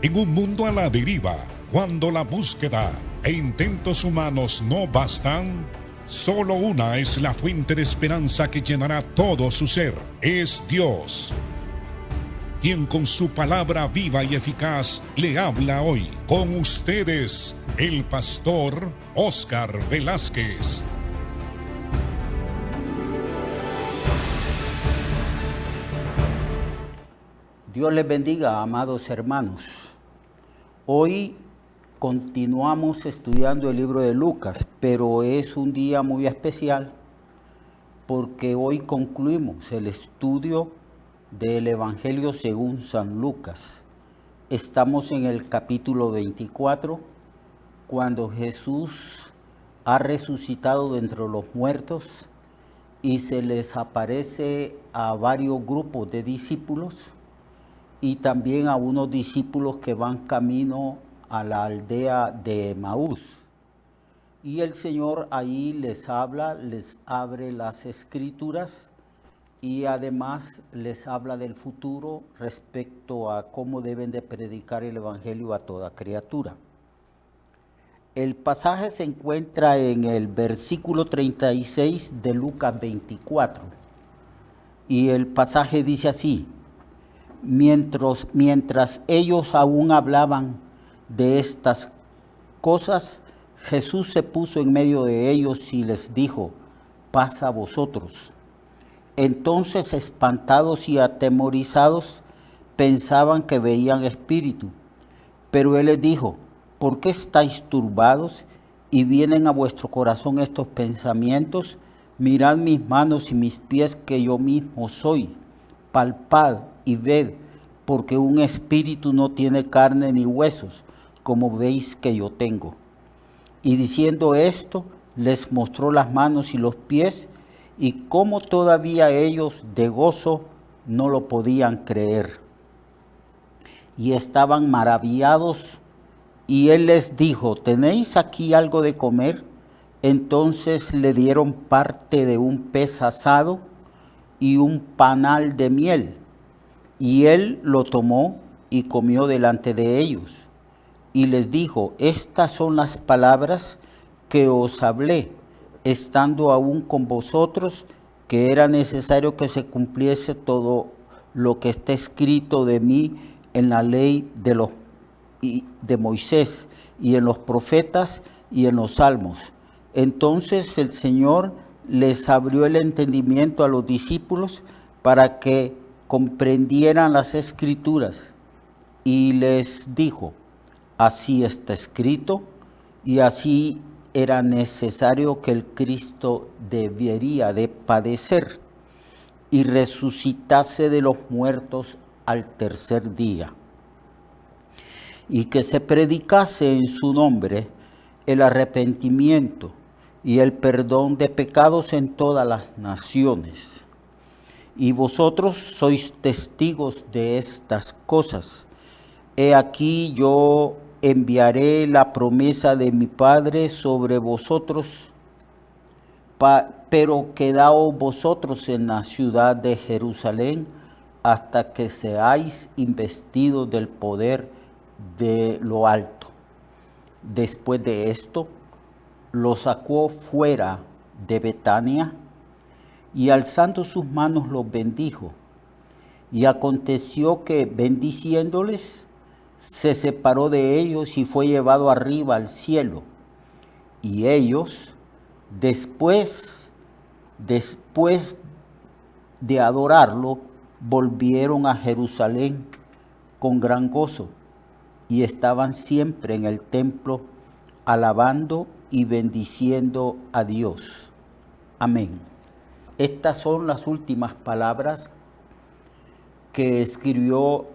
En un mundo a la deriva, cuando la búsqueda e intentos humanos no bastan, solo una es la fuente de esperanza que llenará todo su ser. Es Dios, quien con su palabra viva y eficaz le habla hoy. Con ustedes, el pastor Óscar Velázquez. Dios les bendiga, amados hermanos. Hoy continuamos estudiando el libro de Lucas, pero es un día muy especial porque hoy concluimos el estudio del Evangelio según San Lucas. Estamos en el capítulo 24, cuando Jesús ha resucitado de entre los muertos y se les aparece a varios grupos de discípulos y también a unos discípulos que van camino a la aldea de Emaús. Y el Señor ahí les habla, les abre las escrituras y además les habla del futuro respecto a cómo deben de predicar el evangelio a toda criatura. El pasaje se encuentra en el versículo 36 de Lucas 24 y el pasaje dice así: Mientras ellos aún hablaban de estas cosas, Jesús se puso en medio de ellos y les dijo: paz a vosotros. Entonces, espantados y atemorizados, pensaban que veían espíritu. Pero él les dijo: ¿por qué estáis turbados y vienen a vuestro corazón estos pensamientos? Mirad mis manos y mis pies, que yo mismo soy. Palpad y ved, porque un espíritu no tiene carne ni huesos, como veis que yo tengo. Y diciendo esto, les mostró las manos y los pies, y como todavía ellos de gozo no lo podían creer. Y estaban maravillados, y él les dijo: ¿tenéis aquí algo de comer? Entonces le dieron parte de un pez asado y un panal de miel. Y él lo tomó y comió delante de ellos. Y les dijo: estas son las palabras que os hablé, estando aún con vosotros, que era necesario que se cumpliese todo lo que está escrito de mí en la ley de Moisés y en los profetas y en los salmos. Entonces el Señor les abrió el entendimiento a los discípulos para que comprendieran las escrituras, y les dijo: así está escrito, y así era necesario que el Cristo debería de padecer y resucitase de los muertos al tercer día, y que se predicase en su nombre el arrepentimiento y el perdón de pecados en todas las naciones. Y vosotros sois testigos de estas cosas. He aquí yo enviaré la promesa de mi Padre sobre vosotros, pero quedaos vosotros en la ciudad de Jerusalén hasta que seáis investidos del poder de lo alto. Después de esto, lo sacó fuera de Betania, y alzando sus manos los bendijo. Y aconteció que, bendiciéndoles, se separó de ellos y fue llevado arriba al cielo. Y ellos, después de adorarlo, volvieron a Jerusalén con gran gozo, y estaban siempre en el templo, alabando y bendiciendo a Dios. Amén. Estas son las últimas palabras que escribió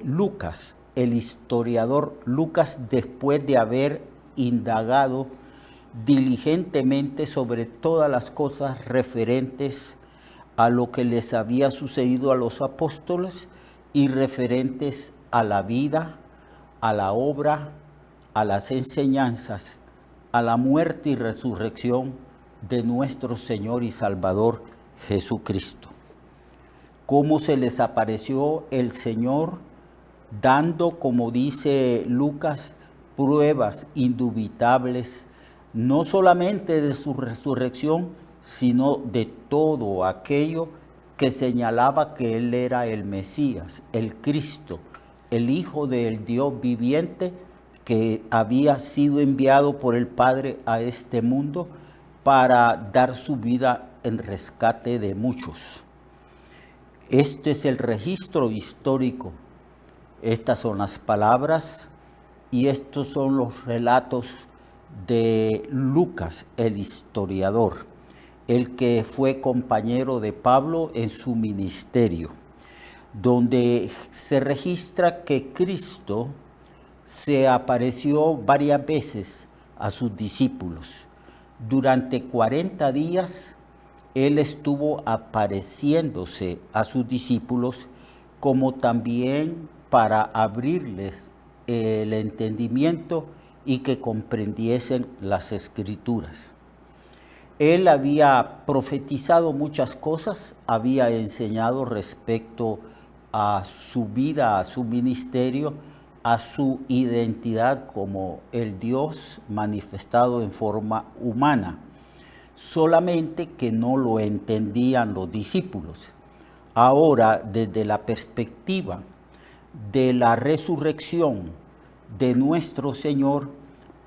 Lucas, el historiador Lucas, después de haber indagado diligentemente sobre todas las cosas referentes a lo que les había sucedido a los apóstoles y referentes a la vida, a la obra, a las enseñanzas, a la muerte y resurrección de nuestro Señor y Salvador Jesucristo. Cómo se les apareció el Señor dando, como dice Lucas, pruebas indubitables, no solamente de su resurrección, sino de todo aquello que señalaba que Él era el Mesías, el Cristo, el Hijo del Dios viviente, que había sido enviado por el Padre a este mundo para dar su vida en rescate de muchos. Este es el registro histórico. Estas son las palabras y estos son los relatos de Lucas, el historiador, el que fue compañero de Pablo en su ministerio, donde se registra que Cristo se apareció varias veces a sus discípulos. Durante 40 días, Él estuvo apareciéndose a sus discípulos, como también para abrirles el entendimiento y que comprendiesen las Escrituras. Él había profetizado muchas cosas, había enseñado respecto a su vida, a su ministerio, a su identidad como el Dios manifestado en forma humana, solamente que no lo entendían los discípulos. Ahora, desde la perspectiva de la resurrección de nuestro Señor,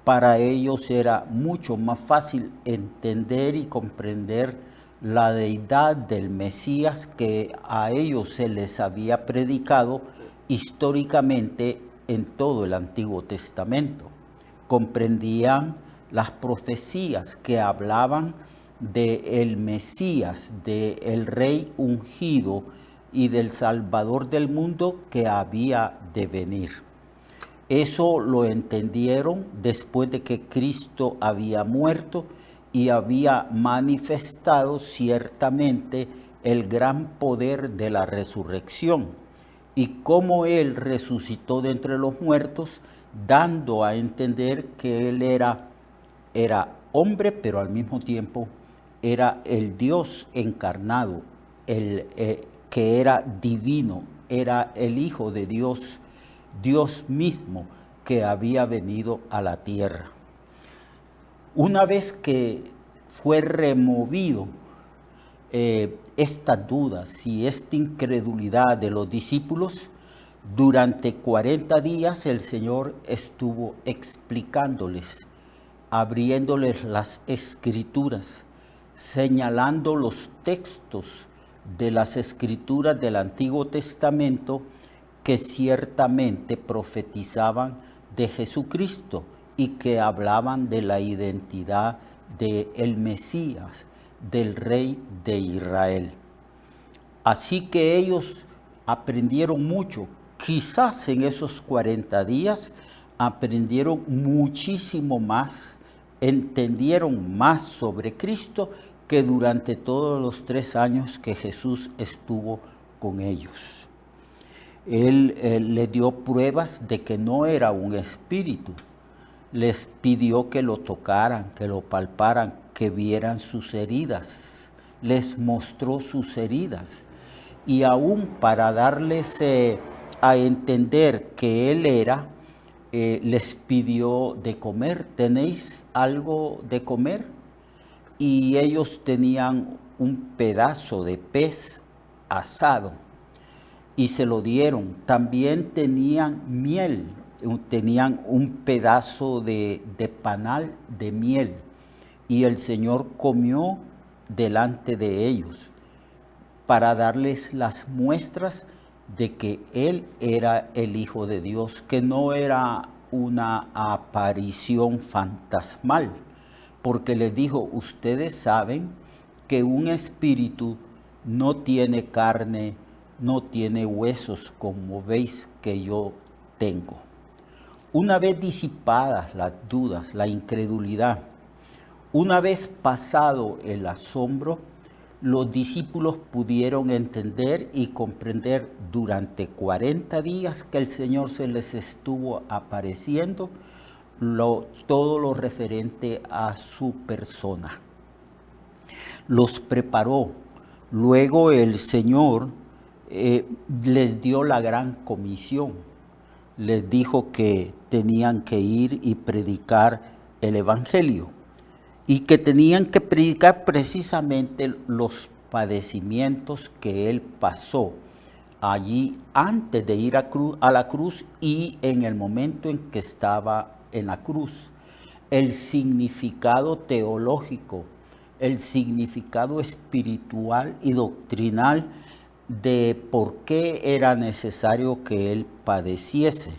para ellos era mucho más fácil entender y comprender la deidad del Mesías que a ellos se les había predicado históricamente en todo el Antiguo Testamento. Comprendían las profecías que hablaban del Mesías, del Rey ungido y del Salvador del mundo que había de venir. Eso lo entendieron después de que Cristo había muerto y había manifestado ciertamente el gran poder de la resurrección y cómo Él resucitó de entre los muertos, dando a entender que Él era hombre, pero al mismo tiempo era el Dios encarnado, que era divino, era el Hijo de Dios, Dios mismo que había venido a la tierra. Una vez que fue removido estas dudas y esta incredulidad de los discípulos, durante 40 días el Señor estuvo explicándoles, abriéndoles las Escrituras, señalando los textos de las Escrituras del Antiguo Testamento que ciertamente profetizaban de Jesucristo y que hablaban de la identidad del Mesías, del Rey de Israel. Así que ellos aprendieron mucho. Quizás en esos 40 días aprendieron muchísimo más, entendieron más sobre Cristo que durante todos los 3 años que Jesús estuvo con ellos. Él le dio pruebas de que no era un espíritu. Les pidió que lo tocaran, que lo palparan, que vieran sus heridas. Les mostró sus heridas. Y aún para darles a entender que Él era, les pidió de comer. ¿Tenéis algo de comer? Y ellos tenían un pedazo de pez asado y se lo dieron. También tenían miel, tenían un pedazo de panal de miel y el Señor comió delante de ellos para darles las muestras de que Él era el Hijo de Dios, que no era una aparición fantasmal, porque les dijo: ustedes saben que un espíritu no tiene carne, no tiene huesos como veis que yo tengo. Una vez disipadas las dudas, la incredulidad, una vez pasado el asombro, los discípulos pudieron entender y comprender durante 40 días que el Señor se les estuvo apareciendo todo lo referente a su persona. Los preparó. Luego el Señor les dio la gran comisión. les dijo que tenían que ir y predicar el Evangelio y que tenían que predicar precisamente los padecimientos que él pasó allí antes de ir a la cruz y en el momento en que estaba en la cruz. El significado teológico, el significado espiritual y doctrinal de por qué era necesario que él padeciese,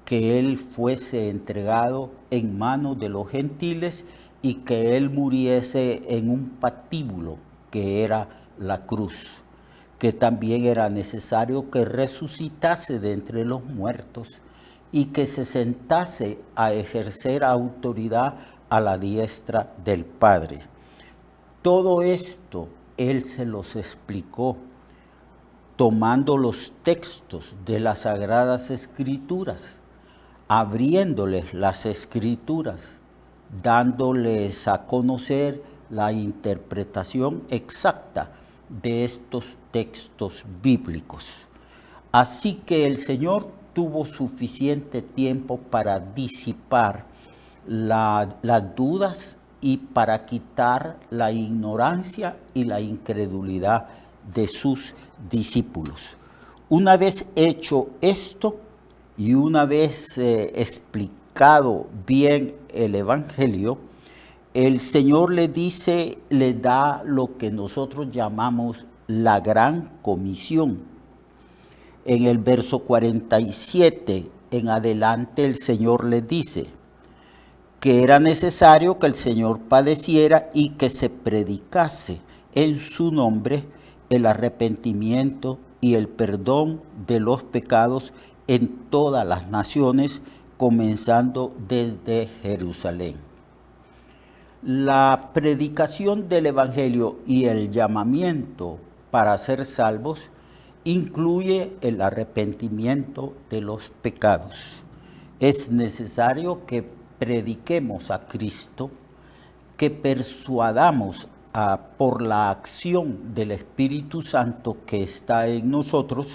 que él fuese entregado en manos de los gentiles y que él muriese en un patíbulo que era la cruz, que también era necesario que resucitase de entre los muertos y que se sentase a ejercer autoridad a la diestra del Padre. Todo esto él se los explicó tomando los textos de las Sagradas Escrituras, abriéndoles las Escrituras, dándoles a conocer la interpretación exacta de estos textos bíblicos. Así que el Señor tuvo suficiente tiempo para disipar las dudas y para quitar la ignorancia y la incredulidad de sus discípulos. Una vez hecho esto y una vez explicado bien el Evangelio, el Señor le dice, le da lo que nosotros llamamos la gran comisión. En el verso 47 en adelante el Señor le dice que era necesario que el Señor padeciera y que se predicase en su nombre el arrepentimiento y el perdón de los pecados en todas las naciones, comenzando desde Jerusalén. La predicación del Evangelio y el llamamiento para ser salvos incluye el arrepentimiento de los pecados. Es necesario que prediquemos a Cristo, que persuadamos por la acción del Espíritu Santo que está en nosotros.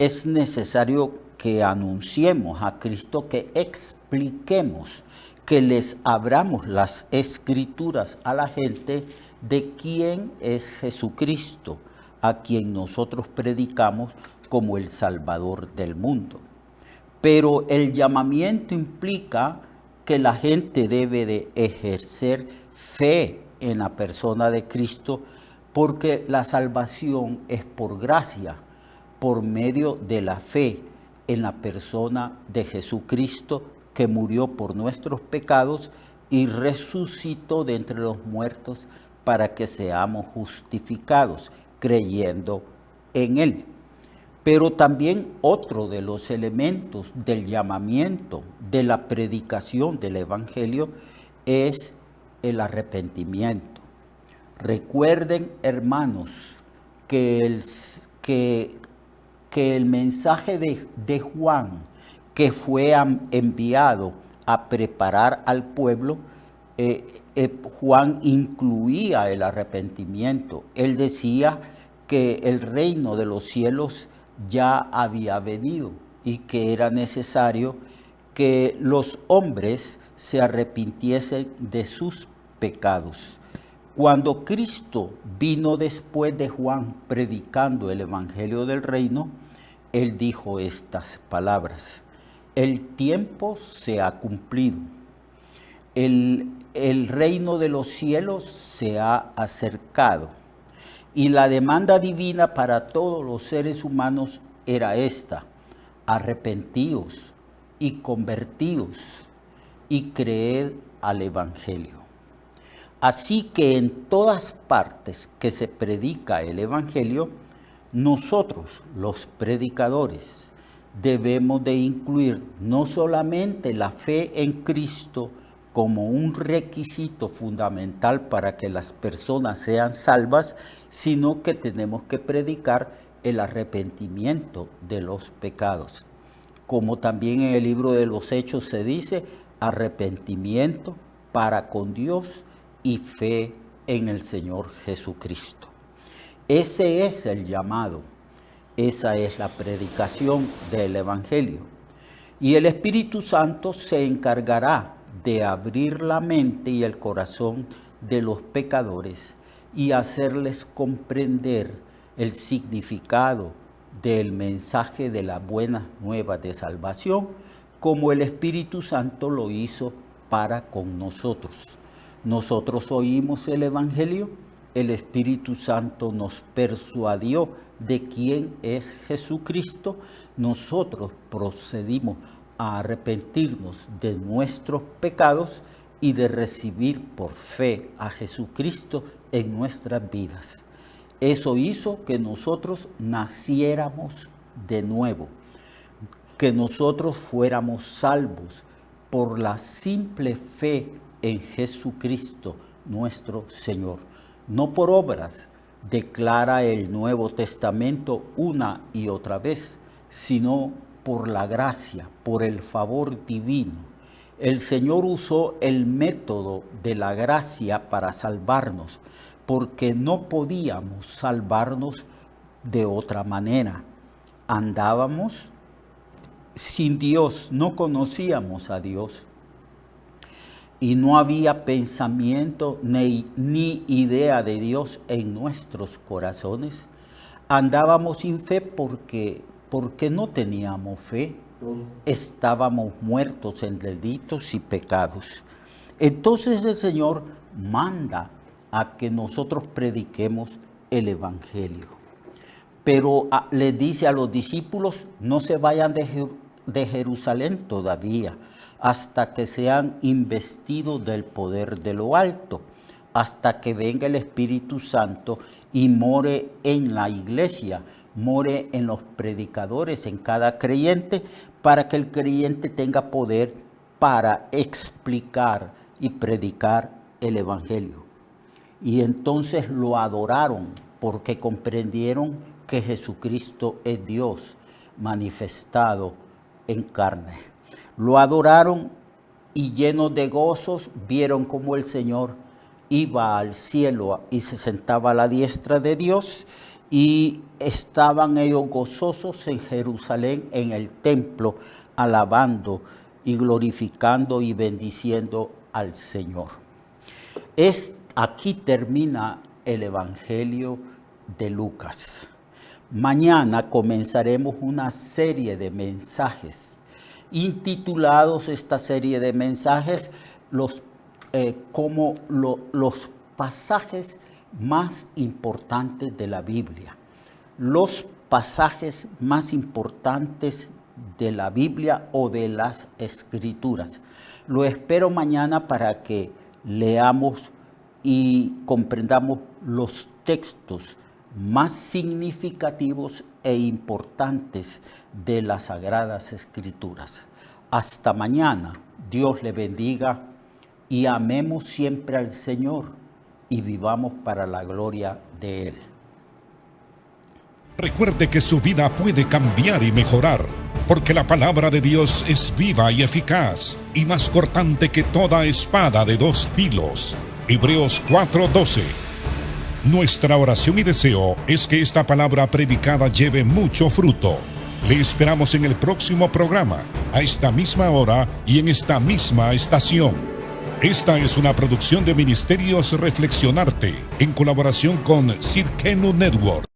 Es necesario que anunciemos a Cristo, que expliquemos, que les abramos las Escrituras a la gente de quién es Jesucristo, a quien nosotros predicamos como el Salvador del mundo. Pero el llamamiento implica que la gente debe de ejercer fe en la persona de Cristo, porque la salvación es por gracia, por medio de la fe en la persona de Jesucristo, que murió por nuestros pecados y resucitó de entre los muertos para que seamos justificados, creyendo en Él. Pero también otro de los elementos del llamamiento, de la predicación del Evangelio, es el arrepentimiento. Recuerden, hermanos, que el mensaje de Juan, que fue enviado a preparar al pueblo, Juan incluía el arrepentimiento. Él decía que el reino de los cielos ya había venido y que era necesario que los hombres se arrepintiesen de sus pecados. Cuando Cristo vino después de Juan predicando el evangelio del reino, él dijo estas palabras: el tiempo se ha cumplido, el reino de los cielos se ha acercado. Y la demanda divina para todos los seres humanos era esta: arrepentíos y convertíos y creed al Evangelio. Así que en todas partes que se predica el Evangelio, nosotros, los predicadores, debemos de incluir no solamente la fe en Cristo como un requisito fundamental para que las personas sean salvas, sino que tenemos que predicar el arrepentimiento de los pecados. Como también en el libro de los Hechos se dice, arrepentimiento para con Dios y fe en el Señor Jesucristo. Ese es el llamado, esa es la predicación del Evangelio. Y el Espíritu Santo se encargará de abrir la mente y el corazón de los pecadores y hacerles comprender el significado del mensaje de la buena nueva de salvación, como el Espíritu Santo lo hizo para con nosotros. Nosotros oímos el Evangelio, el Espíritu Santo nos persuadió de quién es Jesucristo, nosotros procedimos a arrepentirnos de nuestros pecados y de recibir por fe a Jesucristo en nuestras vidas. Eso hizo que nosotros naciéramos de nuevo, que nosotros fuéramos salvos por la simple fe en Jesucristo nuestro Señor. No por obras, declara el Nuevo Testamento una y otra vez, sino por la gracia, por el favor divino. El Señor usó el método de la gracia para salvarnos, porque no podíamos salvarnos de otra manera. Andábamos sin Dios, no conocíamos a Dios. Y no había pensamiento ni idea de Dios en nuestros corazones. Andábamos sin fe porque no teníamos fe. Estábamos muertos en delitos y pecados. Entonces el Señor manda a que nosotros prediquemos el Evangelio. Pero le dice a los discípulos, no se vayan de Jerusalén todavía, hasta que sean investidos del poder de lo alto, hasta que venga el Espíritu Santo y more en la iglesia, more en los predicadores, en cada creyente, para que el creyente tenga poder para explicar y predicar el Evangelio. Y entonces lo adoraron porque comprendieron que Jesucristo es Dios manifestado en carne. Lo adoraron y llenos de gozos vieron cómo el Señor iba al cielo y se sentaba a la diestra de Dios, y estaban ellos gozosos en Jerusalén, en el templo, alabando y glorificando y bendiciendo al Señor. Aquí termina el Evangelio de Lucas. Mañana comenzaremos una serie de mensajes, intitulados esta serie de mensajes los pasajes más importantes de la Biblia. Los pasajes más importantes de la Biblia o de las Escrituras. Lo espero mañana para que leamos y comprendamos los textos más significativos e importantes de las Sagradas Escrituras. Hasta mañana. Dios le bendiga y amemos siempre al Señor y vivamos para la gloria de Él. Recuerde que su vida puede cambiar y mejorar, porque la palabra de Dios es viva y eficaz y más cortante que toda espada de dos filos. Hebreos 4:12. Nuestra oración y deseo es que esta palabra predicada lleve mucho fruto. Le esperamos en el próximo programa, a esta misma hora y en esta misma estación. Esta es una producción de Ministerios Reflexionarte, en colaboración con Cirkenu Network.